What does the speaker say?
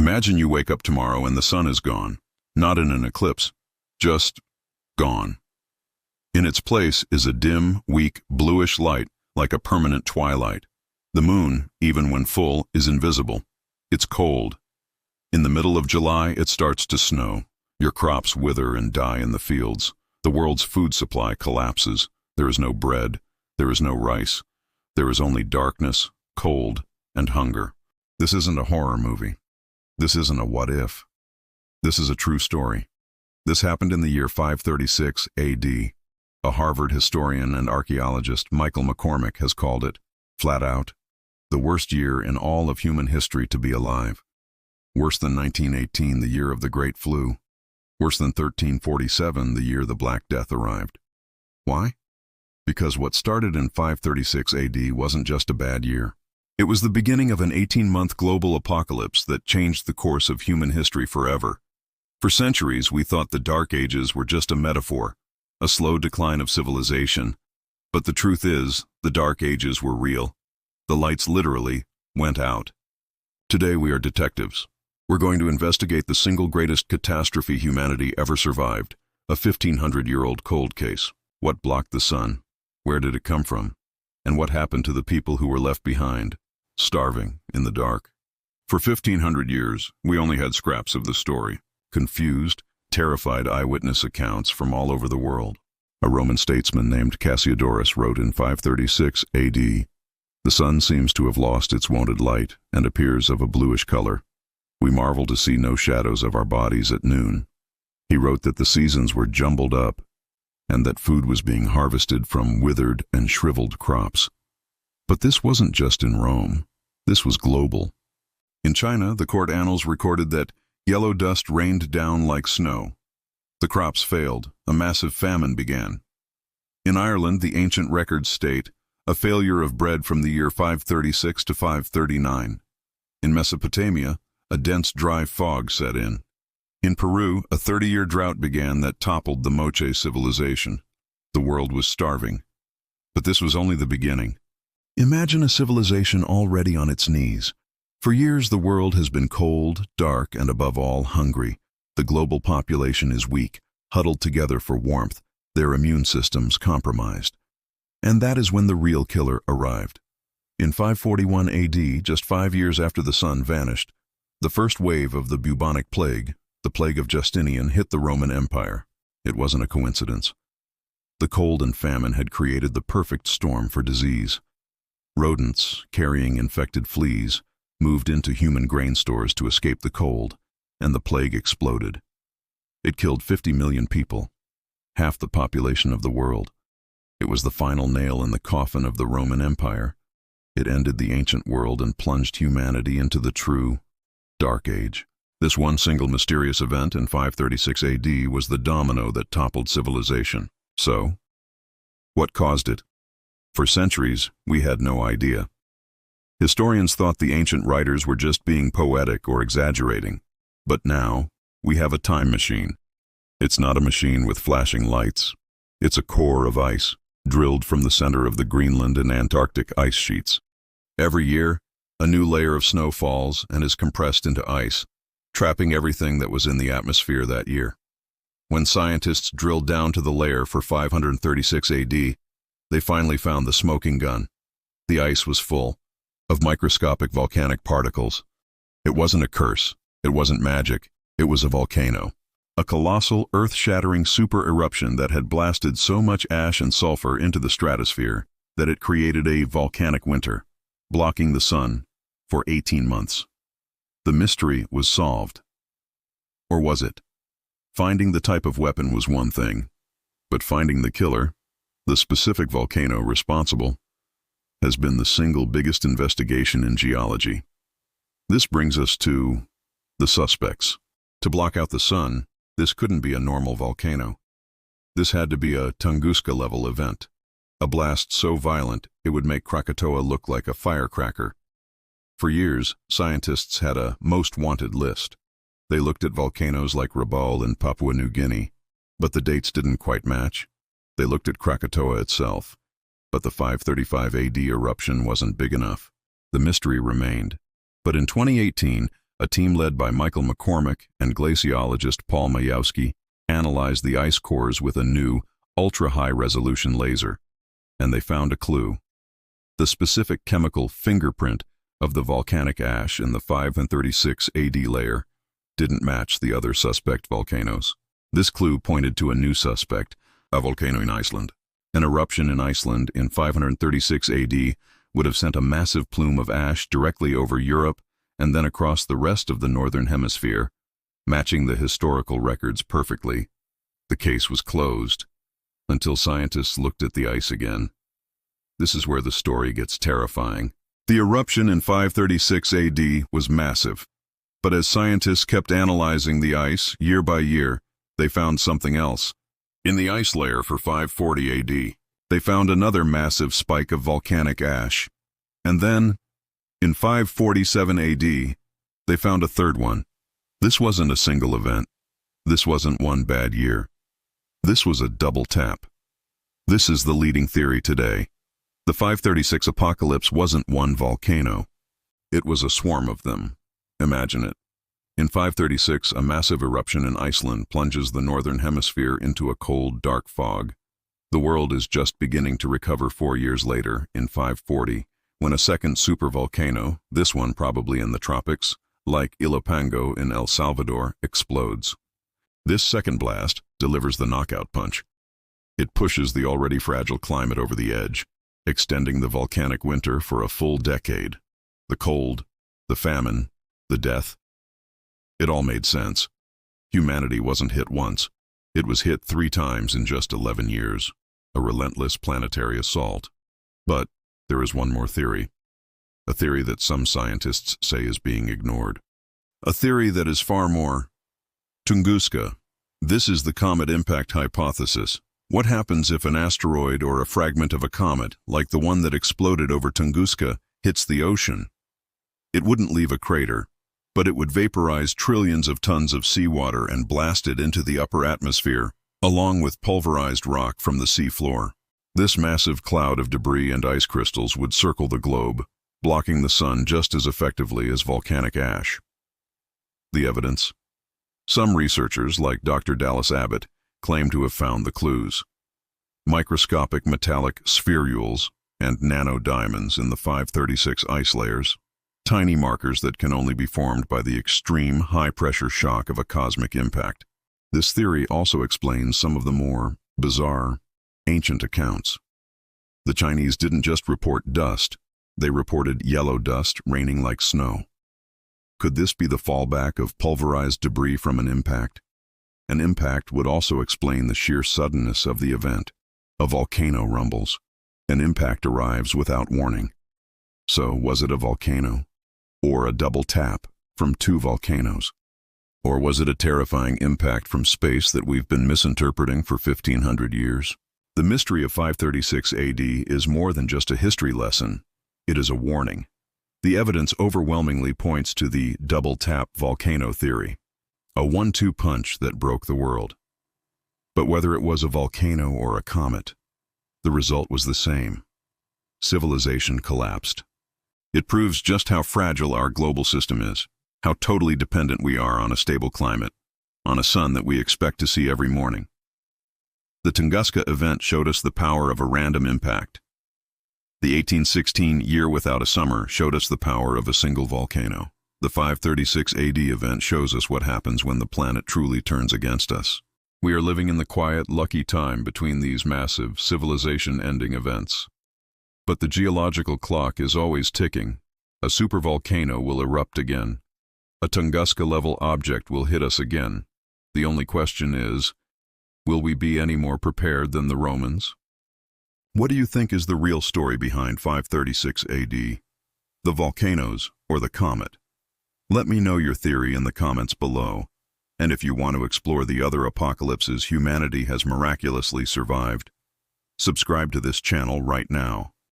Imagine you wake up tomorrow and the sun is gone. Not in an eclipse, just gone. In its place is a dim, weak, bluish light like a permanent twilight. The moon, even when full, is invisible. It's cold. In the middle of July, it starts to snow. Your crops wither and die in the fields. The world's food supply collapses. There is no bread. There is no rice. There is only darkness, cold, and hunger. This isn't a horror movie. This isn't a what if. This is a true story. This happened in the year 536 AD. A Harvard historian and archaeologist, Michael McCormick, has called it, flat out, the worst year in all of human history to be alive. Worse than 1918, the year of the Great Flu. Worse than 1347, the year the Black Death arrived. Why? Because what started in 536 AD wasn't just a bad year. It was the beginning of an 18-month global apocalypse that changed the course of human history forever. For centuries, we thought the Dark Ages were just a metaphor, a slow decline of civilization. But the truth is, the Dark Ages were real. The lights literally went out. Today we are detectives. We're going to investigate the single greatest catastrophe humanity ever survived, a 1,500-year-old cold case. What blocked the sun? Where did it come from? And what happened to the people who were left behind, starving in the dark? For 1,500 years, we only had scraps of the story. Confused, terrified eyewitness accounts from all over the world. A Roman statesman named Cassiodorus wrote in 536 AD, "The sun seems to have lost its wonted light and appears of a bluish color. We marvel to see no shadows of our bodies at noon." He wrote that the seasons were jumbled up and that food was being harvested from withered and shriveled crops. But this wasn't just in Rome. This was global. In China, the court annals recorded that yellow dust rained down like snow. The crops failed. A massive famine began. In Ireland, the ancient records state a failure of bread from the year 536 to 539. In Mesopotamia, a dense dry fog set in. In Peru, a 30-year drought began that toppled the Moche civilization. The world was starving. But this was only the beginning. Imagine a civilization already on its knees. For years, the world has been cold, dark, and above all, hungry. The global population is weak, huddled together for warmth, their immune systems compromised. And that is when the real killer arrived. In 541 AD, just 5 years after the sun vanished, the first wave of the bubonic plague, the plague of Justinian, hit the Roman Empire. It wasn't a coincidence. The cold and famine had created the perfect storm for disease. Rodents, carrying infected fleas, moved into human grain stores to escape the cold, and the plague exploded. It killed 50 million people, half the population of the world. It was the final nail in the coffin of the Roman Empire. It ended the ancient world and plunged humanity into the true Dark Age. This one single mysterious event in 536 AD was the domino that toppled civilization. So, what caused it? For centuries, we had no idea. Historians thought the ancient writers were just being poetic or exaggerating. But now, we have a time machine. It's not a machine with flashing lights. It's a core of ice, drilled from the center of the Greenland and Antarctic ice sheets. Every year, a new layer of snow falls and is compressed into ice, trapping everything that was in the atmosphere that year. When scientists drilled down to the layer for 536 AD, they finally found the smoking gun. The ice was full of microscopic volcanic particles. It wasn't a curse. It wasn't magic. It was a volcano. A colossal, earth-shattering super eruption that had blasted so much ash and sulfur into the stratosphere that it created a volcanic winter, blocking the sun for 18 months. The mystery was solved. Or was it? Finding the type of weapon was one thing, but finding the killer, the specific volcano responsible, has been the single biggest investigation in geology. This brings us to the suspects. To block out the sun, this couldn't be a normal volcano. This had to be a Tunguska-level event, a blast so violent it would make Krakatoa look like a firecracker. For years, scientists had a most wanted list. They looked at volcanoes like Rabaul in Papua New Guinea, but the dates didn't quite match. They looked at Krakatoa itself, but the 535 AD eruption wasn't big enough. The mystery remained. But in 2018, A team led by Michael McCormick and glaciologist Paul Majewski analyzed the ice cores with a new, ultra-high-resolution laser, and they found a clue. The specific chemical fingerprint of the volcanic ash in the 536 AD layer didn't match the other suspect volcanoes. This clue pointed to a new suspect, a volcano in Iceland. An eruption in Iceland in 536 AD would have sent a massive plume of ash directly over Europe and then across the rest of the northern hemisphere, matching the historical records perfectly. The case was closed until scientists looked at the ice again. This is where the story gets terrifying. The eruption in 536 AD was massive, but as scientists kept analyzing the ice year by year, they found something else. In the ice layer for 540 AD, they found another massive spike of volcanic ash. And then, in 547 AD, they found a third one. This wasn't a single event. This wasn't one bad year. This was a double tap. This is the leading theory today. The 536 apocalypse wasn't one volcano. It was a swarm of them. Imagine it. In 536, a massive eruption in Iceland plunges the northern hemisphere into a cold, dark fog. The world is just beginning to recover 4 years later, in 540, when a second supervolcano, this one probably in the tropics, like Ilopango in El Salvador, explodes. This second blast delivers the knockout punch. It pushes the already fragile climate over the edge, extending the volcanic winter for a full decade. The cold, the famine, the death. It all made sense. Humanity wasn't hit once. It was hit 3 times in just 11 years. A relentless planetary assault. But there is one more theory. A theory that some scientists say is being ignored. A theory that is far more. Tunguska. This is the comet impact hypothesis. What happens if an asteroid or a fragment of a comet, like the one that exploded over Tunguska, hits the ocean? It wouldn't leave a crater, but it would vaporize trillions of tons of seawater and blast it into the upper atmosphere, along with pulverized rock from the sea floor. This massive cloud of debris and ice crystals would circle the globe, blocking the sun just as effectively as volcanic ash. The evidence? Some researchers, like Dr. Dallas Abbott, claim to have found the clues. Microscopic metallic spherules and nanodiamonds in the 536 ice layers. Tiny markers that can only be formed by the extreme high-pressure shock of a cosmic impact. This theory also explains some of the more bizarre, ancient accounts. The Chinese didn't just report dust, they reported yellow dust raining like snow. Could this be the fallback of pulverized debris from an impact? An impact would also explain the sheer suddenness of the event. A volcano rumbles. An impact arrives without warning. So, was it a volcano? Or a double tap from 2 volcanoes? Or was it a terrifying impact from space that we've been misinterpreting for 1,500 years? The mystery of 536 AD is more than just a history lesson. It is a warning. The evidence overwhelmingly points to the double tap volcano theory, a 1-2 punch that broke the world. But whether it was a volcano or a comet, the result was the same. Civilization collapsed. It proves just how fragile our global system is, how totally dependent we are on a stable climate, on a sun that we expect to see every morning. The Tunguska event showed us the power of a random impact. The 1816 year without a summer showed us the power of a single volcano. The 536 AD event shows us what happens when the planet truly turns against us. We are living in the quiet, lucky time between these massive, civilization-ending events. But the geological clock is always ticking. A supervolcano will erupt again. A Tunguska-level object will hit us again. The only question is, will we be any more prepared than the Romans? What do you think is the real story behind 536 AD? The volcanoes or the comet? Let me know your theory in the comments below. And if you want to explore the other apocalypses humanity has miraculously survived, subscribe to this channel right now.